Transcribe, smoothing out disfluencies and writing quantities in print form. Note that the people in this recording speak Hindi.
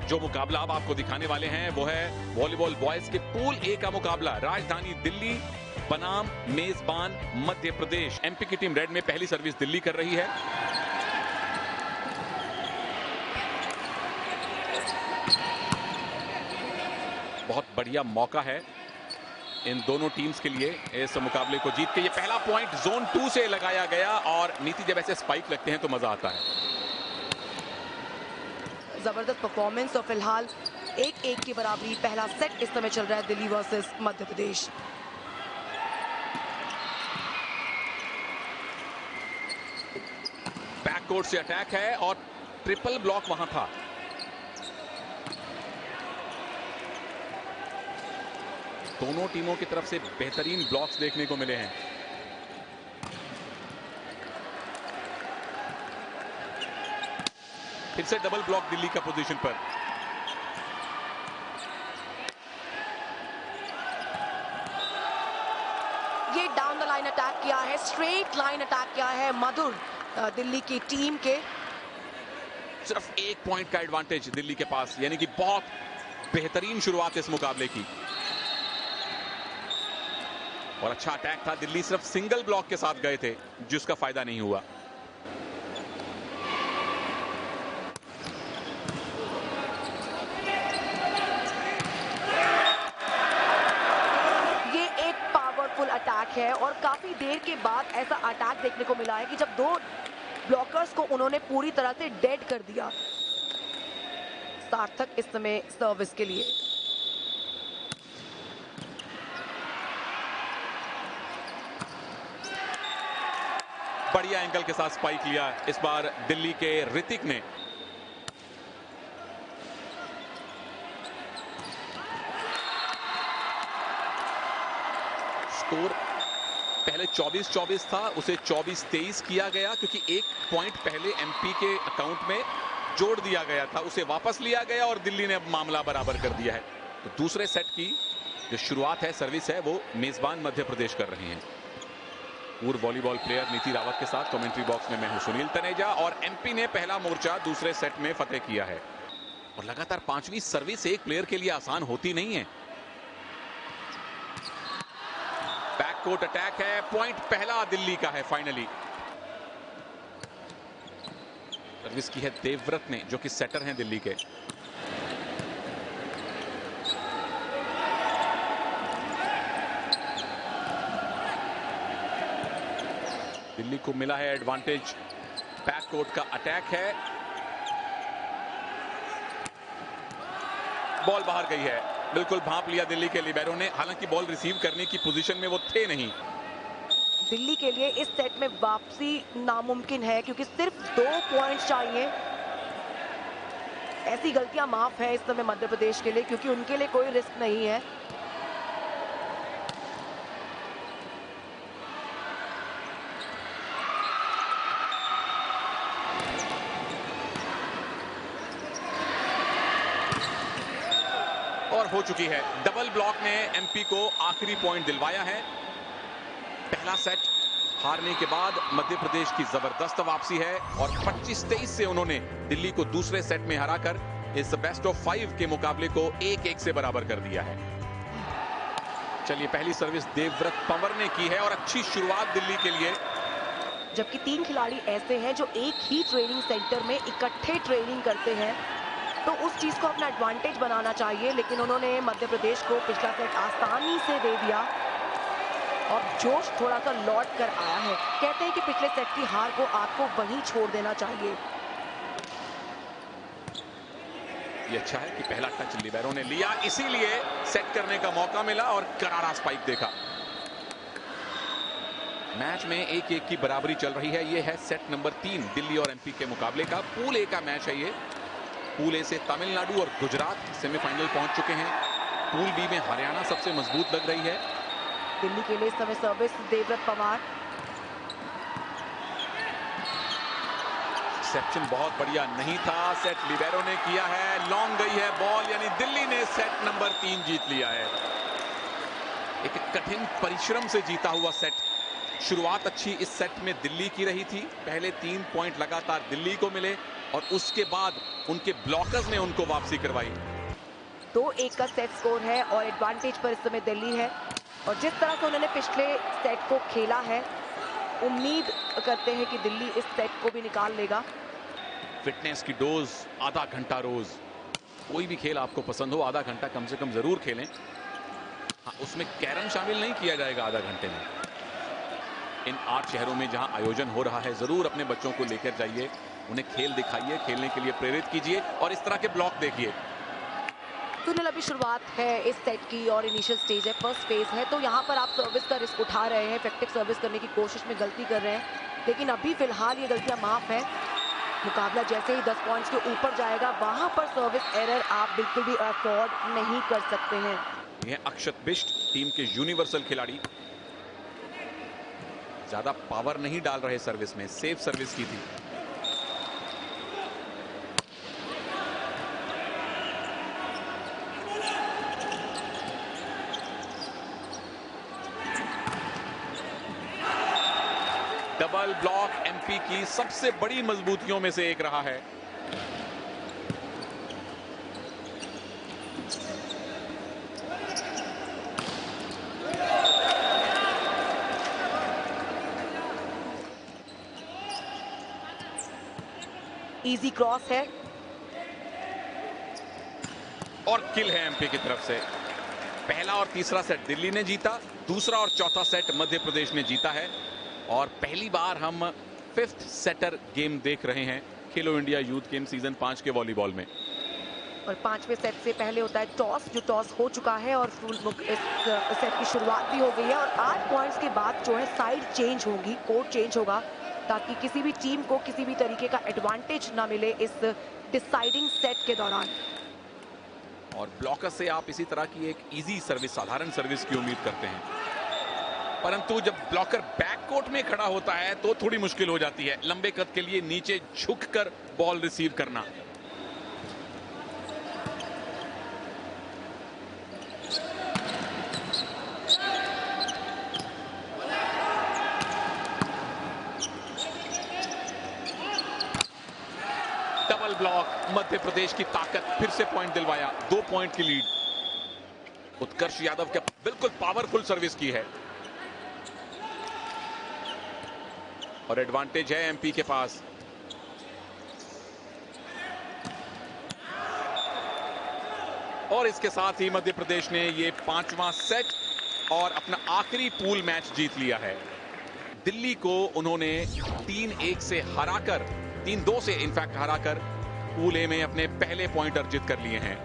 जो मुकाबला अब आपको दिखाने वाले हैं वो है वॉलीबॉल बॉयज के पूल ए का मुकाबला। राजधानी दिल्ली बनाम मेजबान मध्य प्रदेश। एमपी की टीम रेड में पहली सर्विस दिल्ली कर रही है। बहुत बढ़िया मौका है इन दोनों टीम्स के लिए इस मुकाबले को जीत के। ये पहला पॉइंट जोन 2 से लगाया गया और नीति जब ऐसे स्पाइक लगते हैं तो मजा आता है। जबरदस्त परफॉर्मेंस और फिलहाल 1-1 की बराबरी। पहला सेट इस समय चल रहा है Delhi versus Madhya Pradesh. Back court से अटैक है और ट्रिपल ब्लॉक वहां था। दोनों टीमों की तरफ से बेहतरीन ब्लॉक्स देखने को मिले हैं। फिर से डबल ब्लॉक दिल्ली का पोजीशन पर। ये डाउन द लाइन अटैक किया है, स्ट्रेट लाइन अटैक किया है मधुर दिल्ली की टीम के। सिर्फ 1 पॉइंट का एडवांटेज दिल्ली के पास, यानी कि बहुत बेहतरीन शुरुआत इस मुकाबले की। और अच्छा अटैक था। दिल्ली सिर्फ सिंगल ब्लॉक के साथ गए थे जिसका फायदा नहीं हुआ। अटैक है और काफी देर के बाद ऐसा अटैक देखने को मिला है कि जब दो ब्लॉकर्स को उन्होंने पूरी तरह से डेड कर दिया। सार्थक इस समय सर्विस के लिए। बढ़िया एंगल के साथ स्पाइक लिया इस बार दिल्ली के ऋतिक ने। स्कोर पहले 24-24 था, उसे 24-23 किया गया क्योंकि 1 पॉइंट पहले एमपी के अकाउंट में जोड़ दिया गया था, उसे वापस लिया गया और दिल्ली ने अब मामला बराबर कर दिया है। तो दूसरे सेट की जो शुरुआत है, सर्विस है, वो मेजबान मध्य प्रदेश कर रहे हैं। पूर्व वॉलीबॉल प्लेयर नीति रावत के साथ कमेंट्री बॉक्स में मैं हूं सुनील तनेजा। और एमपी ने पहला मोर्चा दूसरे सेट में फतेह किया है। और लगातार 5वीं सर्विस एक प्लेयर के लिए आसान होती नहीं है। बैक कोर्ट अटैक है, पॉइंट पहला दिल्ली का है। फाइनली सर्विस की है देवव्रत ने, जो कि सेटर हैं दिल्ली के। दिल्ली को मिला है एडवांटेज। बैक कोर्ट का अटैक है, बॉल बाहर गई है। बिल्कुल भांप लिया दिल्ली के लिबेरो ने, हालांकि बॉल रिसीव करने की पोजीशन में वो थे नहीं। दिल्ली के लिए इस सेट में वापसी नामुमकिन है क्योंकि सिर्फ 2 पॉइंट्स चाहिए। ऐसी गलतियां माफ है इस समय मध्य प्रदेश के लिए क्योंकि उनके लिए कोई रिस्क नहीं है। और हो चुकी है। डबल ब्लॉक ने एमपी को आखिरी पॉइंट दिलवाया है। पहला सेट हारने के बाद मध्य प्रदेश की जबरदस्त वापसी है और 25-23 से उन्होंने दिल्ली को दूसरे सेट में हराकर इस बेस्ट ऑफ 5 के मुकाबले को 1-1 से बराबर कर दिया है। चलिए, पहली सर्विस देवव्रत पंवर ने की है और अच्छी शुरुआत दिल्ली के लिए। जबकि 3 खिलाड़ी ऐसे हैं जो एक ही ट्रेनिंग सेंटर में इकट्ठे ट्रेनिंग करते हैं, तो उस चीज को अपना एडवांटेज बनाना चाहिए। लेकिन उन्होंने मध्य प्रदेश को पिछला सेट आसानी से दे दिया और जोश थोड़ा सा लौट कर आया है। कहते हैं कि पिछले सेट की हार को आपको वहीं छोड़ देना चाहिए। ये अच्छा है कि पहला टच लिबेरो ने लिया, इसीलिए सेट करने का मौका मिला और करारा स्पाइक देखा। मैच में 1-1 की बराबरी चल रही है। ये है सेट नंबर 3 दिल्ली और एमपी के मुकाबले का। पूल ए का मैच है ये। पूल ए से तमिलनाडु और गुजरात सेमीफाइनल पहुंच चुके हैं। पूल बी में हरियाणा सबसे मजबूत लग रही है। दिल्ली के लिए इस समय सर्विस देवव्रत पवार। रिसेप्शन बहुत बढ़िया नहीं था, सेट लिबेरो ने किया है। लॉन्ग गई है बॉल, यानी दिल्ली ने सेट नंबर 3 जीत लिया है। एक कठिन परिश्रम से जीता हुआ सेट। शुरुआत अच्छी इस सेट में दिल्ली की रही थी। पहले 3 पॉइंट लगातार दिल्ली को मिले, और उसके बाद उनके ब्लॉकर्स ने उनको वापसी करवाई। 2-1 का सेट स्कोर है और एडवांटेज पर इस समय दिल्ली है। और जिस तरह से उन्होंने पिछले सेट को खेला है, उम्मीद करते हैं कि दिल्ली इस सेट को भी निकाल लेगा। फिटनेस की डोज आधा घंटा रोज। कोई भी खेल आपको पसंद हो, आधा घंटा कम से कम जरूर खेलें। हाँ, उसमें कैरम शामिल नहीं किया जाएगा आधा घंटे में। इन 8 शहरों में जहां आयोजन हो रहा है, जरूर अपने बच्चों को लेकर जाइए, उन्हें खेल दिखाइए, खेलने के लिए प्रेरित कीजिए और इस तरह के ब्लॉक देखिए। सुनील, अभी शुरुआत है इस सेट की और इनिशियल स्टेज है, फर्स्ट फेज है, तो यहाँ पर आप सर्विस का रिस्क उठा रहे हैं, इफेक्टिव सर्विस करने की कोशिश में गलती कर रहे हैं, लेकिन अभी फिलहाल ये गलतियां माफ है। मुकाबला जैसे ही 10 पॉइंट्स के ऊपर जाएगा, वहां पर सर्विस एरर आप बिल्कुल भी अफोर्ड नहीं कर सकते हैं। यह अक्षत बिष्ट, टीम के यूनिवर्सल खिलाड़ी, ज्यादा पावर नहीं डाल रहे सर्विस में, सेफ सर्विस की थी। डबल ब्लॉक एमपी की सबसे बड़ी मजबूतियों में से एक रहा है। इजी क्रॉस है और किल है एमपी की तरफ से। पहला और तीसरा सेट दिल्ली ने जीता, दूसरा और चौथा सेट मध्य प्रदेश ने जीता है और पहली बार हम 5th सेटर गेम देख रहे हैं खेलो इंडिया यूथ गेम सीजन 5 के वॉलीबॉल में। और 5वें सेट से पहले होता है टॉस, जो टॉस हो चुका है और इस सेट की शुरुआत भी हो गई है। और 8 पॉइंट्स के बाद जो है साइड चेंज होगी, कोर्ट चेंज होगा, ताकि किसी भी टीम को किसी भी तरीके का एडवांटेज ना मिले इस डिसाइडिंग सेट के दौरान। और ब्लॉकर से आप इसी तरह की एक इजी सर्विस, साधारण सर्विस की उम्मीद करते हैं, परंतु जब ब्लॉकर बैक कोर्ट में खड़ा होता है तो थोड़ी मुश्किल हो जाती है। लंबे कद के लिए नीचे झुककर बॉल रिसीव करना। डबल ब्लॉक, मध्य प्रदेश की ताकत, फिर से पॉइंट दिलवाया, 2 पॉइंट की लीड। उत्कर्ष यादव के बिल्कुल पावरफुल सर्विस की है और एडवांटेज है एमपी के पास। और इसके साथ ही मध्य प्रदेश ने ये 5वां सेट और अपना आखिरी पूल मैच जीत लिया है। दिल्ली को उन्होंने 3-1 से हराकर, 3-2 से इनफैक्ट हराकर पूल ए में अपने पहले पॉइंट अर्जित कर लिए हैं।